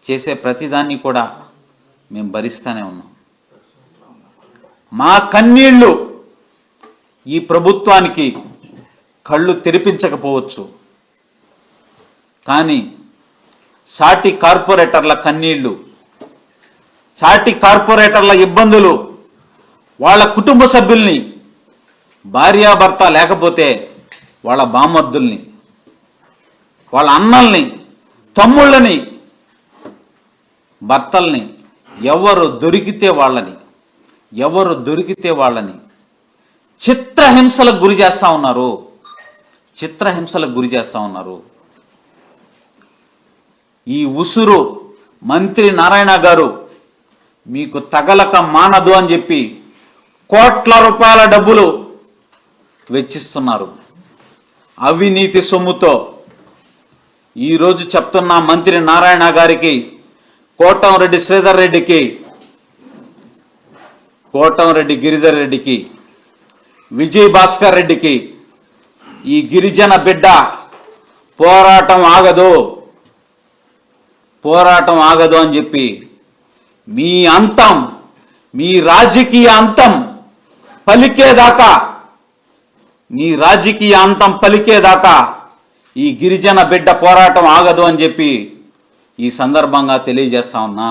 చేసే ప్రతిదాన్ని కూడా మేము భరిస్తూనే ఉన్నాం. మా కన్నీళ్లు ఈ ప్రభుత్వానికి కళ్ళు తెరిపించకపోవచ్చు, కానీ సాటి కార్పొరేటర్ల కన్నీళ్లు, సాటి కార్పొరేటర్ల ఇబ్బందులు, వాళ్ళ కుటుంబ సభ్యుల్ని, భార్యాభర్త లేకపోతే వాళ్ళ బామర్దుల్ని, వాళ్ళ అన్నల్ని, తమ్ముళ్ళని, భర్తల్ని, ఎవరు దొరికితే వాళ్ళని చిత్రహింసలకు గురి చేస్తూ ఉన్నారు. ఈ ఉసురు మంత్రి నారాయణ గారు మీకు తగలక మానదు అని చెప్పి కోట్ల రూపాయల డబ్బులు వెచ్చిస్తున్నారు. అవినీతి సొమ్ముతో ఈరోజు చెప్తున్న మంత్రి నారాయణ గారికి, కోటంరెడ్డి శ్రీధర్ రెడ్డికి, కోటంరెడ్డి గిరిధర్ రెడ్డికి, విజయ్ భాస్కర్ రెడ్డికి, ఈ గిరిజన బిడ్డ పోరాటం ఆగదు అని చెప్పి మీ అంతం, మీ రాజకీయ అంతం పలికేదాకా ఈ గిరిజన బిడ్డ పోరాటం ఆగదు అని చెప్పి ఈ సందర్భంగా తెలియజేస్తా ఉన్నా.